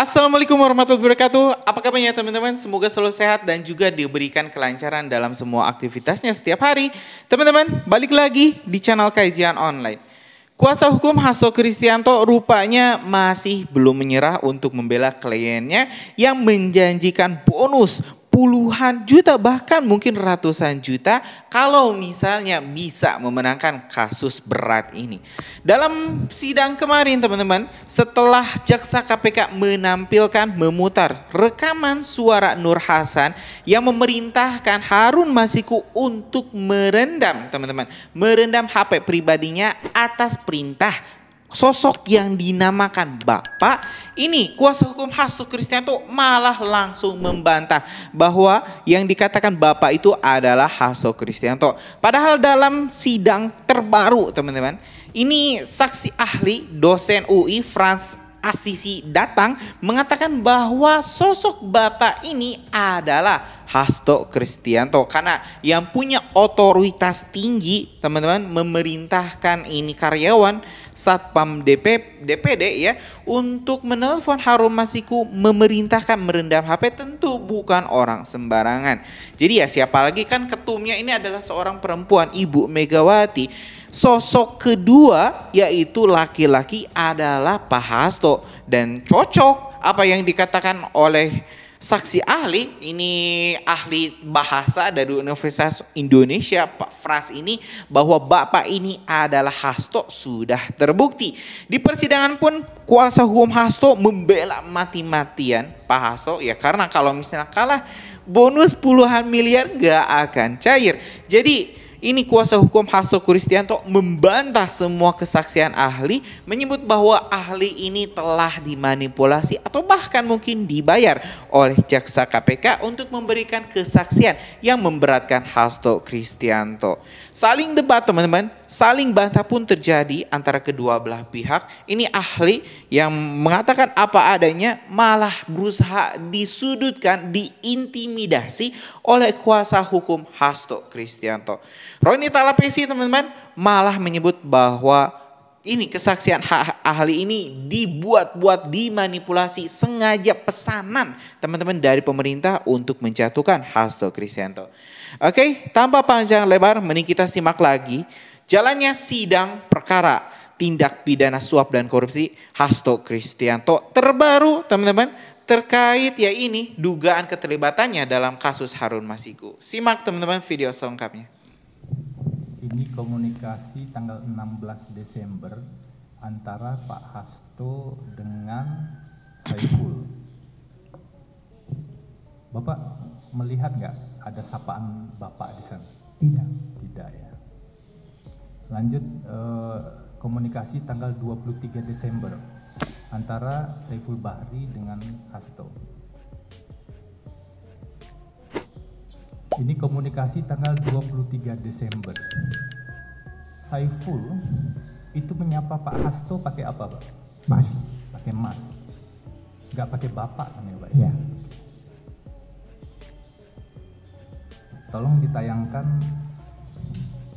Assalamualaikum warahmatullahi wabarakatuh. Apa kabarnya teman-teman? Semoga selalu sehat dan juga diberikan kelancaran dalam semua aktivitasnya setiap hari. Teman-teman, balik lagi di channel Kajian Online. Kuasa hukum Hasto Kristianto rupanya masih belum menyerah untuk membela kliennya yang menjanjikan bonus puluhan juta bahkan mungkin ratusan juta kalau misalnya bisa memenangkan kasus berat ini. Dalam sidang kemarin teman-teman, setelah jaksa KPK menampilkan memutar rekaman suara Nur Hasan yang memerintahkan Harun Masiku untuk merendam teman-teman, merendam HP pribadinya atas perintah sosok yang dinamakan Bapak, ini kuasa hukum Hasto Kristianto malah langsung membantah bahwa yang dikatakan Bapak itu adalah Hasto Kristianto. Padahal dalam sidang terbaru teman-teman, ini saksi ahli dosen UI Frans Assisi datang mengatakan bahwa sosok Bapak ini adalah Hasto Kristianto karena yang punya otoritas tinggi teman-teman memerintahkan ini karyawan Satpam DPD ya untuk menelpon Harun Masiku memerintahkan merendam HP tentu bukan orang sembarangan. Jadi ya siapa lagi kan ketumnya ini adalah seorang perempuan Ibu Megawati. Sosok kedua yaitu laki-laki adalah Pak Hasto dan cocok apa yang dikatakan oleh saksi ahli, ini ahli bahasa dari Universitas Indonesia Pak Frans ini bahwa Bapak ini adalah Hasto sudah terbukti. Di persidangan pun kuasa hukum Hasto membela mati-matian Pak Hasto ya karena kalau misalnya kalah bonus puluhan miliar gak akan cair. Jadi ini kuasa hukum Hasto Kristianto membantah semua kesaksian ahli, menyebut bahwa ahli ini telah dimanipulasi atau bahkan mungkin dibayar oleh jaksa KPK untuk memberikan kesaksian yang memberatkan Hasto Kristianto. Saling debat teman-teman, saling bantah pun terjadi antara kedua belah pihak. Ini ahli yang mengatakan apa adanya malah berusaha disudutkan, diintimidasi oleh kuasa hukum Hasto Kristianto. Roni Talapesi teman-teman malah menyebut bahwa ini kesaksian ahli ini dibuat-buat, dimanipulasi, sengaja pesanan teman-teman dari pemerintah untuk menjatuhkan Hasto Kristianto. Oke, tanpa panjang lebar, mending kita simak lagi jalannya sidang perkara tindak pidana suap dan korupsi Hasto Kristianto terbaru teman-teman terkait ya ini dugaan keterlibatannya dalam kasus Harun Masiku. Simak teman-teman video selengkapnya. Ini komunikasi tanggal 16 Desember antara Pak Hasto dengan Saiful. Bapak melihat nggak ada sapaan Bapak di sana? Tidak. Tidak ya. Lanjut komunikasi tanggal 23 Desember antara Saiful Bahri dengan Hasto. Ini komunikasi tanggal 23 Desember. Saiful itu menyapa Pak Hasto pakai apa, Pak? Mas. Pakai mas. Enggak pakai Bapak kan ya, Pak? Ya. Tolong ditayangkan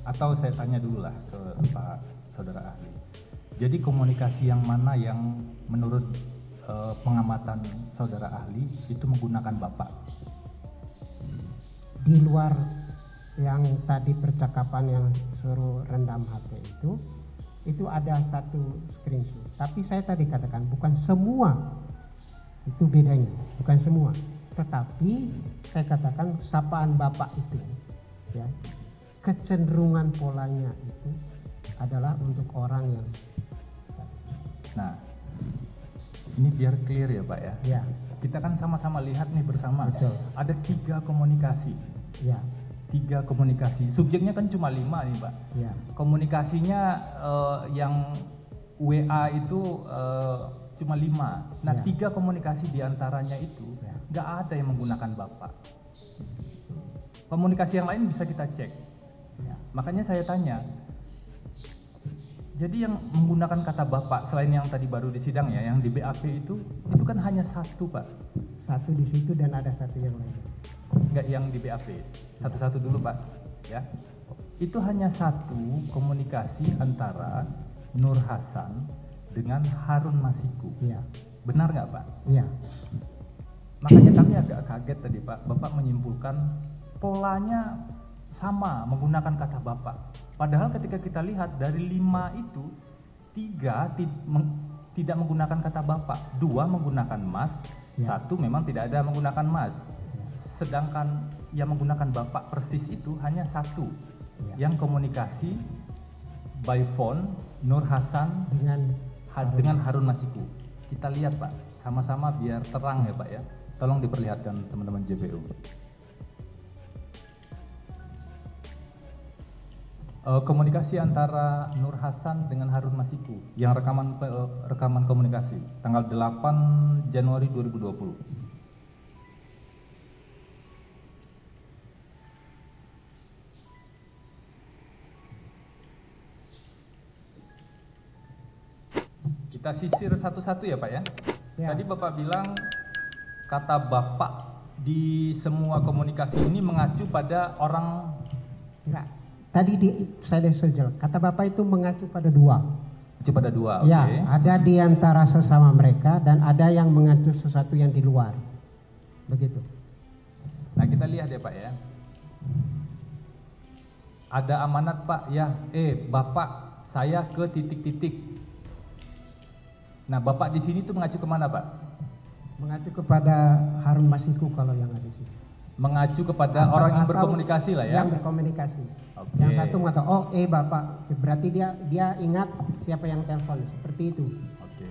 atau saya tanya dulu lah ke Pak Saudara Ahli. Jadi komunikasi yang mana yang menurut pengamatan Saudara Ahli itu menggunakan Bapak? Di luar yang tadi percakapan yang suruh rendam HP itu ada satu screenshot. Tapi saya tadi katakan bukan semua, itu bedanya, bukan semua. Tetapi saya katakan sapaan Bapak itu, ya, kecenderungan polanya itu adalah untuk orang yang. Nah, ini biar clear ya Pak ya. Ya. Kita kan sama-sama lihat nih bersama. Betul. Ada 3 komunikasi. Ya. 3 komunikasi. Subjeknya kan cuma 5 nih Pak. Ya. Komunikasinya yang WA itu cuma 5. Nah, Ya. 3 komunikasi diantaranya itu Ya. nggak ada yang menggunakan Bapak. Komunikasi yang lain bisa kita cek. Ya. Makanya saya tanya. Jadi yang menggunakan kata Bapak selain yang tadi baru di sidang ya, yang di BAP itu kan hanya 1 Pak. Satu di situ dan ada satu yang lain. Enggak, yang di BAP. Satu-satu dulu Pak, ya. Itu hanya 1 komunikasi antara Nur Hasan dengan Harun Masiku. Ya. Benar nggak Pak? Iya. Makanya kami agak kaget tadi Pak, Bapak menyimpulkan polanya sama menggunakan kata Bapak. Padahal ketika kita lihat dari 5 itu, 3 tidak menggunakan kata Bapak, 2 menggunakan Mas, Ya. 1 memang tidak ada menggunakan Mas. Sedangkan yang menggunakan Bapak persis itu hanya 1, Ya. yang komunikasi by phone Nur Hasan dengan Harun Masiku. Kita lihat Pak, sama-sama biar terang ya Pak ya. Tolong diperlihatkan teman-teman JPU. Komunikasi antara Nur Hasan dengan Harun Masiku yang rekaman komunikasi tanggal 8 Januari 2020. Kita sisir satu-satu ya Pak ya. Ya. Tadi Bapak bilang kata Bapak di semua komunikasi ini mengacu pada orang. Enggak. Tadi saya sudah kata Bapak itu mengacu pada 2. Mengacu pada 2, oke. Ya, ada di antara sesama mereka dan ada yang mengacu sesuatu yang di luar. Begitu. Nah kita lihat ya Pak ya. Ada amanat Pak ya, Bapak saya ke titik-titik. Nah Bapak di sini tuh mengacu kemana Pak? Mengacu kepada Harun Masiku kalau yang ada di sini. Mengacu kepada orang yang berkomunikasi lah ya. Yang berkomunikasi. Oke. Yang satu mengatakan, Bapak, berarti dia ingat siapa yang telepon, seperti itu. Oke.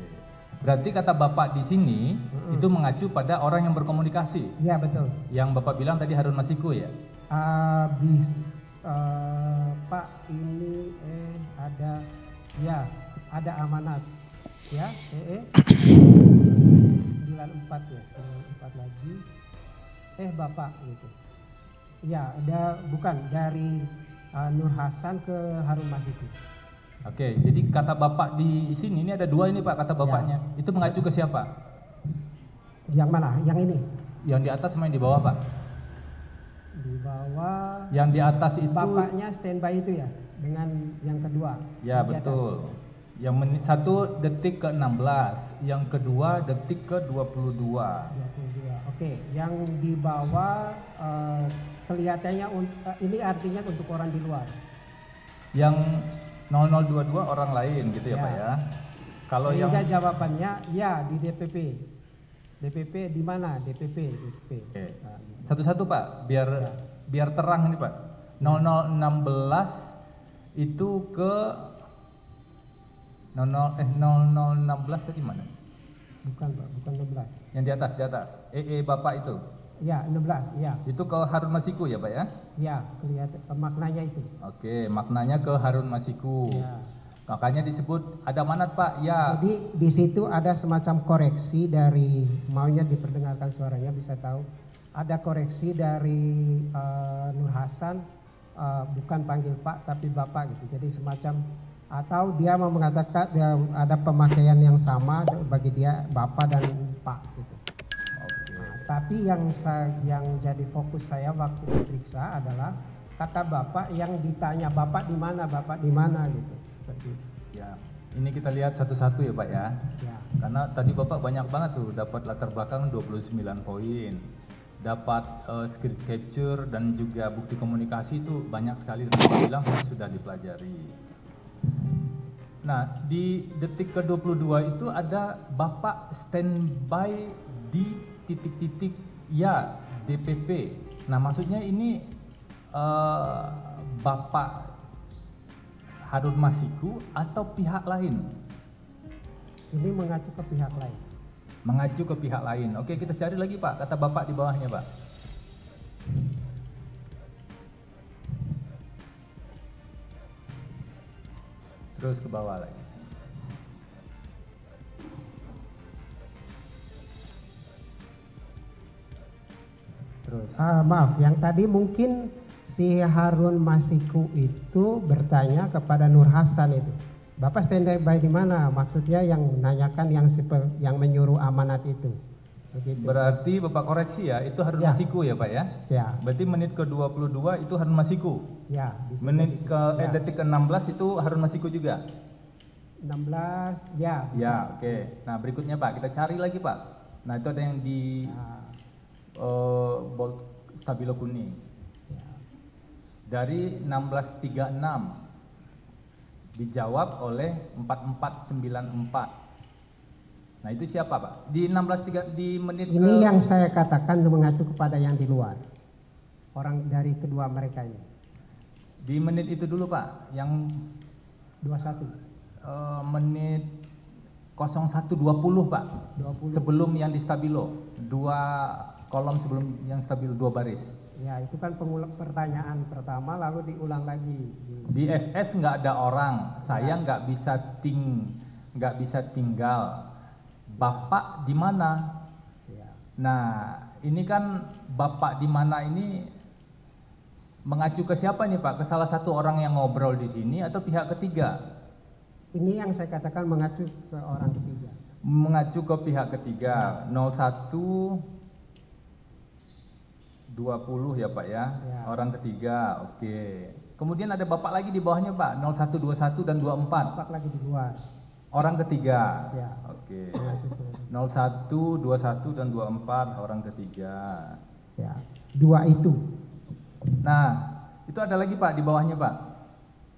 Berarti kata Bapak di sini itu mengacu pada orang yang berkomunikasi. Iya betul. Yang Bapak bilang tadi Harun Masiku ya. Pak ini ada amanat ya 94 lagi Bapak gitu ya, ada bukan dari Nur Hasan ke Harun Masiku. Oke, jadi kata Bapak di sini ini ada 2 ini Pak kata Bapaknya. Itu mengacu ke siapa? Yang mana? Yang ini? Yang di atas sama yang di bawah Pak? Di bawah. Yang di atas itu Bapaknya standby itu ya, dengan yang kedua. ya di betul. Yang menit 1 detik ke 16, yang kedua detik ke 22. 22. Oke, yang di bawah kelihatannya ini artinya untuk orang di luar. Yang 0022 orang lain gitu ya Ya. Pak ya. Kalau yang Sehingga jawabannya ya di DPP. DPP di mana? DPP. Oke. Nah, Satu-satu Pak, biar terang ini Pak. 0016 itu ke 0016 tadi mana? bukan Pak, bukan 16. Yang di atas, Bapak itu. Ya, 16, ya. Itu ke Harun Masiku ya Pak ya? Ya, kelihatan maknanya itu. Oke, maknanya ke Harun Masiku. Ya. Makanya disebut ada amanat Pak, ya. Jadi di situ ada semacam koreksi dari maunya diperdengarkan suaranya, bisa tahu. Ada koreksi dari Nur Hasan, bukan panggil Pak tapi Bapak gitu. Jadi semacam atau dia mau mengatakan dia ada pemakaian yang sama bagi dia Bapak dan Pak gitu. Nah, tapi yang jadi fokus saya waktu diperiksa adalah kata Bapak yang ditanya Bapak di mana gitu. Seperti itu. Ya, ini kita lihat satu-satu ya Pak ya. Ya. Karena tadi Bapak banyak banget tuh dapat latar belakang 29 poin. Dapat script capture dan juga bukti komunikasi itu banyak sekali dan Bapak bilang sudah dipelajari. Nah, di detik ke-22 itu ada Bapak standby di titik-titik ya DPP. Nah, maksudnya ini Bapak Harun Masiku atau pihak lain? Ini mengacu ke pihak lain. Mengacu ke pihak lain. Oke, kita cari lagi Pak, kata Bapak di bawahnya Pak. Terus ke bawah lagi. Terus. Maaf, yang tadi mungkin si Harun Masiku itu bertanya kepada Nur Hasan itu. Bapak standby di mana? Maksudnya yang nanyakan yang menyuruh amanat itu. Begitu. Berarti Bapak koreksi ya, itu Harun Ya. Masiku ya Pak ya? Ya, Berarti menit ke-22 itu Harun Masiku. ya. bisa Menit jadi. ke Ya. detik ke-16 itu Harun Masiku juga. 16, ya bisa. Ya, oke. Nah, berikutnya Pak, kita cari lagi Pak. Nah, itu ada yang di bold stabilo kuning. Ya. Dari 1636 dijawab oleh 4494. Nah, itu siapa Pak? Di 16.3 di menit Ini yang saya katakan mengacu kepada yang di luar. Orang dari kedua mereka ini. di menit itu dulu Pak, yang 21, menit 01.20 Pak. 20. Sebelum yang di stabilo. 2 kolom sebelum yang stabilo, 2 baris. Ya, itu kan pertanyaan pertama lalu diulang lagi. Di SS nggak ada orang, saya nggak bisa tinggal. Bapak di mana? Ya. Nah, ini kan bapak di mana ini mengacu ke siapa nih Pak? Ke salah satu orang yang ngobrol di sini atau pihak ketiga? Ini yang saya katakan mengacu ke orang ketiga. Mengacu ke pihak ketiga. 01.20 ya Pak ya? Ya. Orang ketiga, oke. Kemudian ada bapak lagi di bawahnya Pak, 0121 dan 24. Bapak lagi di luar. Orang ketiga. Ya. Oke. Mengacu ke 01, 21 dan 24 orang ketiga. ya. 2 itu. Nah, itu ada lagi Pak di bawahnya Pak.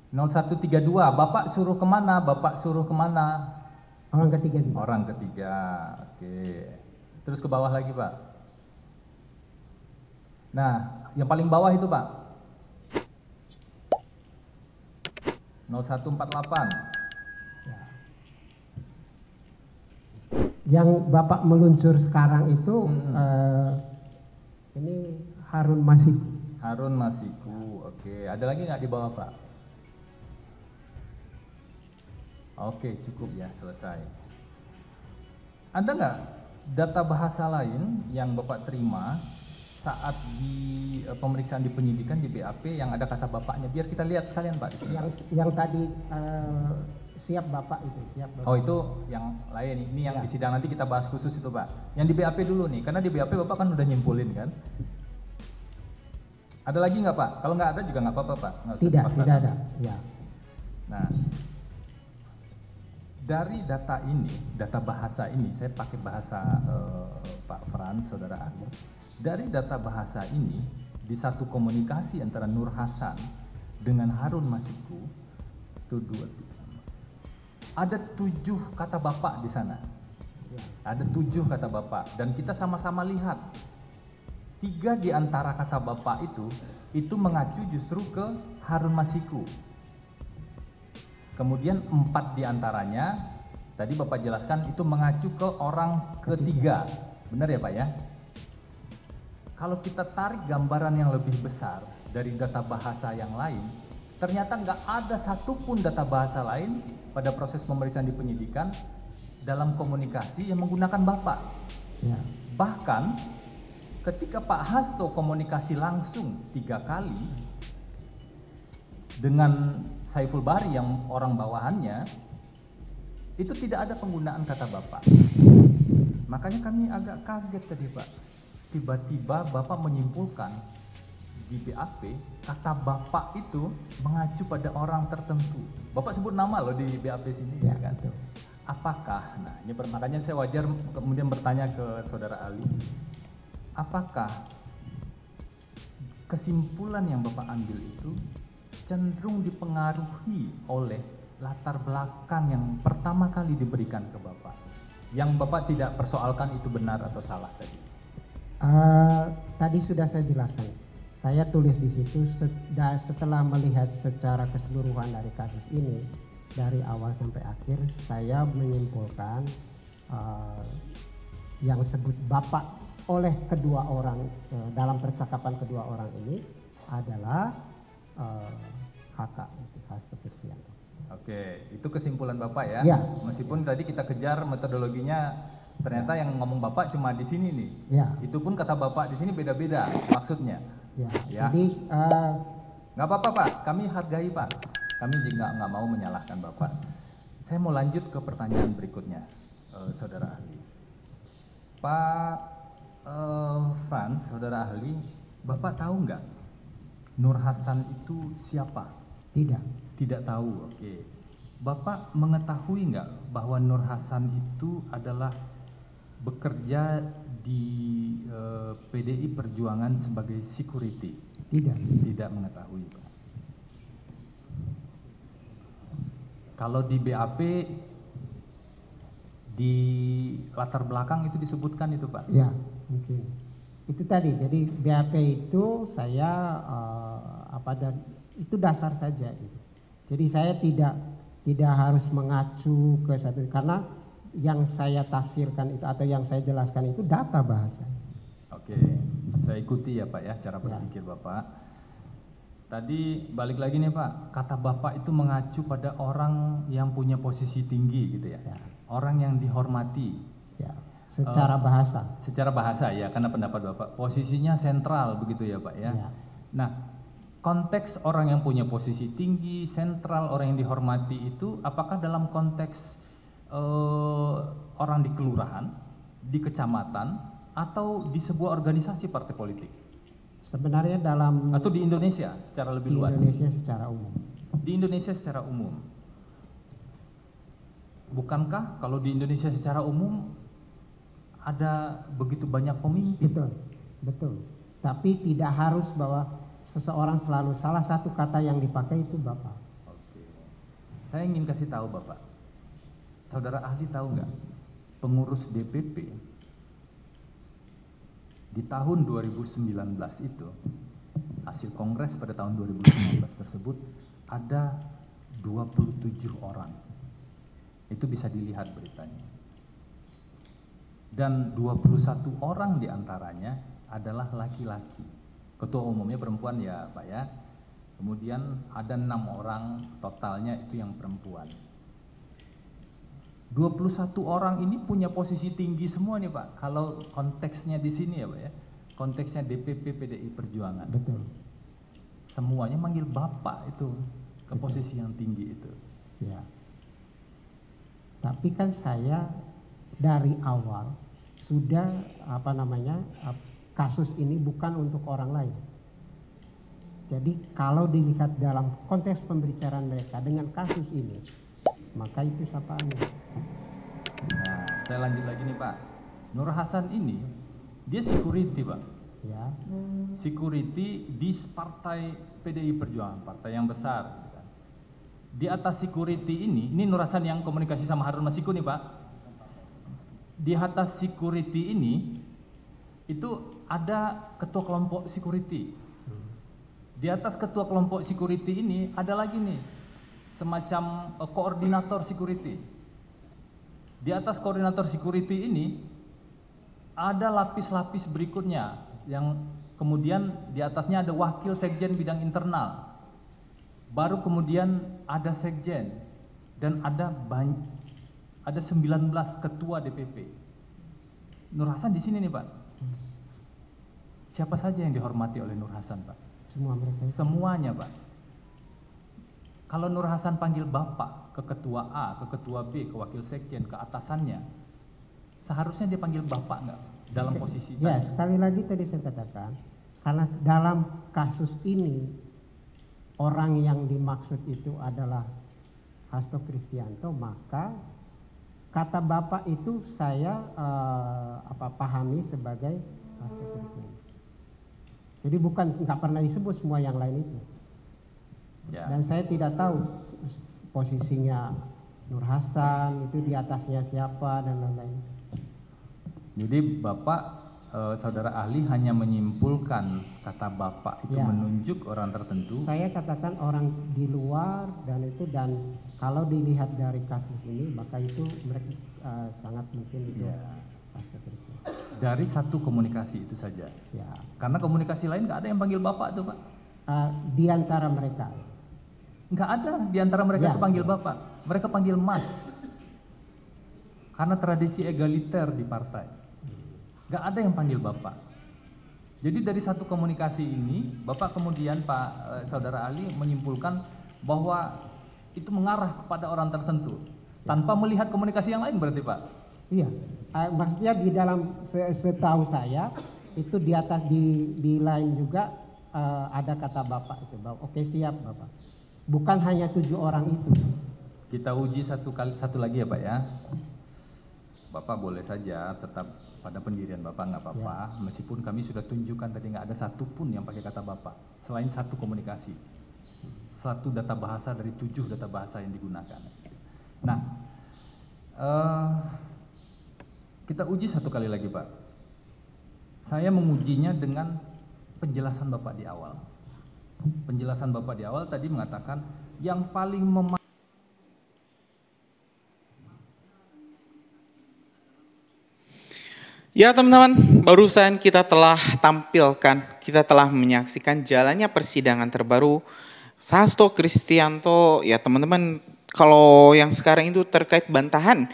0132, Bapak suruh kemana? Bapak suruh kemana? Orang ketiga juga. Orang ketiga. Oke. Terus ke bawah lagi Pak. Nah, yang paling bawah itu Pak. 0148. Ya. Yang Bapak meluncur sekarang itu ini Harun Masiku. Harun Masiku. Oke. Ada lagi nggak di bawah Pak? Oke, cukup ya, selesai. Ada nggak data bahasa lain yang Bapak terima saat di pemeriksaan di penyidikan di BAP yang ada kata bapaknya? Biar kita lihat sekalian Pak di sini. Yang tadi siap Bapak itu, siap Bapak. Oh, itu yang lain. Ini yang Ya. di sidang nanti kita bahas khusus itu Pak. Yang di BAP dulu nih, karena di BAP Bapak kan udah nyimpulin kan. Ada lagi nggak Pak? Kalau nggak ada juga nggak apa-apa Pak. Nggak usah Tidak dipaksakan. ada. Ya. Nah, dari data ini, data bahasa ini, saya pakai bahasa Pak Frans, saudara ahli. Dari data bahasa ini, di satu komunikasi antara Nur Hasan dengan Harun Masiku, itu ada 7 kata bapak di sana. Ya. Ada 7 kata bapak, dan kita sama-sama lihat 3 di antara kata bapak itu mengacu justru ke Harun Masiku. Kemudian 4 diantaranya, tadi Bapak jelaskan itu mengacu ke orang ketiga. Benar ya Pak ya? Kalau kita tarik gambaran yang lebih besar dari data bahasa yang lain, ternyata nggak ada satupun data bahasa lain pada proses pemeriksaan di penyidikan dalam komunikasi yang menggunakan Bapak. Ya. Bahkan ketika Pak Hasto komunikasi langsung 3 kali, dengan Saiful Bahri yang orang bawahannya, itu tidak ada penggunaan kata bapak. Makanya kami agak kaget tadi Pak. Tiba-tiba Bapak menyimpulkan di BAP kata bapak itu mengacu pada orang tertentu. Bapak sebut nama loh di BAP sini Ya, kan. betul. Apakah, nah ini makanya saya wajar kemudian bertanya ke saudara Ali, apakah kesimpulan yang Bapak ambil itu cenderung dipengaruhi oleh latar belakang yang pertama kali diberikan ke Bapak, yang Bapak tidak persoalkan itu benar atau salah tadi? Tadi sudah saya jelaskan. Saya tulis di situ setelah melihat secara keseluruhan dari kasus ini dari awal sampai akhir, saya menyimpulkan yang disebut Bapak oleh kedua orang dalam percakapan kedua orang ini adalah HK Hasto Kristianto. Oke, itu kesimpulan Bapak ya. Ya. Meskipun tadi kita kejar metodologinya, ternyata yang ngomong Bapak cuma di sini nih. Ya. Itu pun kata Bapak di sini beda-beda maksudnya. Ya. Ya. Jadi Nggak apa-apa Pak, kami hargai Pak. Kami juga nggak mau menyalahkan Bapak. Saya mau lanjut ke pertanyaan berikutnya, saudara ahli. Pak Frans, saudara ahli, Bapak tahu nggak Nur Hasan itu siapa? tidak. Tidak tahu, oke. Bapak mengetahui nggak bahwa Nur Hasan itu adalah bekerja di PDI Perjuangan sebagai security? Tidak. Tidak mengetahui, Pak. Kalau di BAP di latar belakang itu disebutkan itu, Pak? Ya, mungkin. Itu tadi, jadi BAP itu saya itu dasar saja. Jadi saya tidak harus mengacu ke satu, karena yang saya tafsirkan itu atau yang saya jelaskan itu data bahasa. Oke, saya ikuti ya Pak ya cara berpikir Bapak. Tadi balik lagi nih Pak, kata Bapak itu mengacu pada orang yang punya posisi tinggi gitu ya, orang yang dihormati. Ya, secara bahasa. Secara bahasa ya, karena pendapat Bapak posisinya sentral begitu ya Pak ya. Ya. Nah, konteks orang yang punya posisi tinggi, sentral, orang yang dihormati itu apakah dalam konteks orang di kelurahan, di kecamatan, atau di sebuah organisasi partai politik? Sebenarnya dalam atau di Indonesia secara lebih luas? Di Indonesia secara umum. Di Indonesia secara umum. Bukankah kalau di Indonesia secara umum ada begitu banyak pemimpin? Betul, betul. Tapi tidak harus bahwa seseorang selalu salah satu kata yang dipakai itu Bapak. Oke. Saya ingin kasih tahu Bapak, saudara ahli tahu nggak pengurus DPP di tahun 2019 itu, hasil kongres pada tahun 2019 tersebut ada 27 orang. Itu bisa dilihat beritanya. Dan 21 orang diantaranya adalah laki-laki. Ketua umumnya perempuan ya Pak ya. Kemudian ada 6 orang totalnya itu yang perempuan. 21 orang ini punya posisi tinggi semua nih Pak. Kalau konteksnya di sini ya Pak ya. Konteksnya DPP PDI Perjuangan. Betul. Semuanya manggil Bapak itu ke posisi yang tinggi itu. Ya. Tapi kan saya dari awal sudah kasus ini bukan untuk orang lain. Jadi kalau dilihat dalam konteks pembicaraan mereka dengan kasus ini, maka itu sapaannya. Nah, saya lanjut lagi nih Pak. Nur Hasan ini dia security Pak. Ya. Security di partai PDI Perjuangan, partai yang besar. Di atas security ini Nur Hasan yang komunikasi sama Harun Masiku nih Pak. Di atas security ini itu ada ketua kelompok security. Di atas ketua kelompok security ini ada lagi nih semacam koordinator security. Di atas koordinator security ini ada lapis-lapis berikutnya yang kemudian di atasnya ada wakil sekjen bidang internal. Baru kemudian ada sekjen dan ada 19 ketua DPP. Nur Hasan di sini nih Pak. Siapa saja yang dihormati oleh Nur Hasan Pak? Semua mereka. Semuanya Pak. Kalau Nur Hasan panggil Bapak ke ketua A, ke ketua B, ke wakil sekjen, ke atasannya, seharusnya dia panggil Bapak nggak dalam posisi ya tadi? Sekali lagi tadi saya katakan, karena dalam kasus ini orang yang dimaksud itu adalah Hasto Kristianto, maka kata Bapak itu saya pahami sebagai Hasto Kristianto. Jadi nggak pernah disebut semua yang lain itu. Ya. Dan saya tidak tahu posisinya Nur Hasan itu di atasnya siapa dan lain-lain. Jadi Bapak saudara ahli hanya menyimpulkan kata Bapak itu menunjuk orang tertentu. Saya katakan orang di luar dan kalau dilihat dari kasus ini maka itu mereka sangat mungkin itu dari satu komunikasi itu saja. Ya. Karena komunikasi lain nggak ada yang panggil Bapak tuh Pak. Di antara mereka. Nggak ada di antara mereka itu panggil Bapak. Mereka panggil Mas. Karena tradisi egaliter di partai. Nggak ada yang panggil Bapak. Jadi dari satu komunikasi ini, Bapak kemudian Pak saudara ahli menyimpulkan bahwa itu mengarah kepada orang tertentu. Tanpa melihat komunikasi yang lain berarti Pak? Iya. Maksudnya di dalam setahu saya itu di atas di lain juga ada kata Bapak itu. Oke siap Bapak. Bukan hanya 7 orang itu. Kita uji satu lagi ya Pak ya. Bapak boleh saja tetap pada pendirian Bapak, nggak apa-apa. Meskipun kami sudah tunjukkan tadi nggak ada satupun yang pakai kata Bapak. Selain satu komunikasi. Satu data bahasa dari 7 data bahasa yang digunakan. Nah, kita uji satu kali lagi Pak. Saya mengujinya dengan penjelasan Bapak di awal. Penjelasan Bapak di awal tadi mengatakan yang paling Ya teman-teman, barusan kita telah tampilkan, kita telah menyaksikan jalannya persidangan terbaru Hasto Kristianto. Ya teman-teman, kalau yang sekarang itu terkait bantahan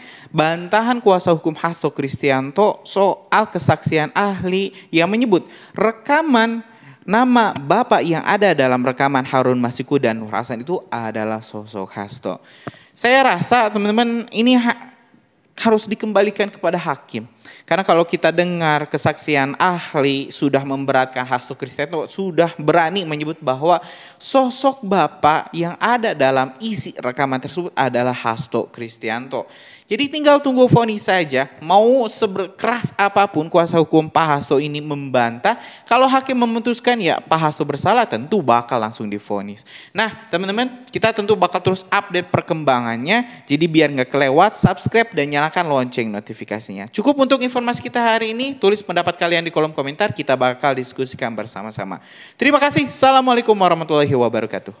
kuasa hukum Hasto Kristianto soal kesaksian ahli yang menyebut rekaman nama Bapak yang ada dalam rekaman Harun Masiku dan Nur Hasan itu adalah sosok Hasto. Saya rasa teman-teman ini harus dikembalikan kepada hakim. Karena kalau kita dengar kesaksian ahli sudah memberatkan Hasto Kristianto, sudah berani menyebut bahwa sosok Bapak yang ada dalam isi rekaman tersebut adalah Hasto Kristianto. Jadi tinggal tunggu vonis saja, mau seberkeras apapun kuasa hukum Pak Hasto ini membantah, kalau hakim memutuskan ya Pak Hasto bersalah tentu bakal langsung divonis. Nah teman-teman, kita tentu bakal terus update perkembangannya, jadi biar nggak kelewat, subscribe dan nyalakan lonceng notifikasinya. Cukup untuk informasi kita hari ini, tulis pendapat kalian di kolom komentar, kita bakal diskusikan bersama-sama. Terima kasih, Assalamualaikum warahmatullahi wabarakatuh.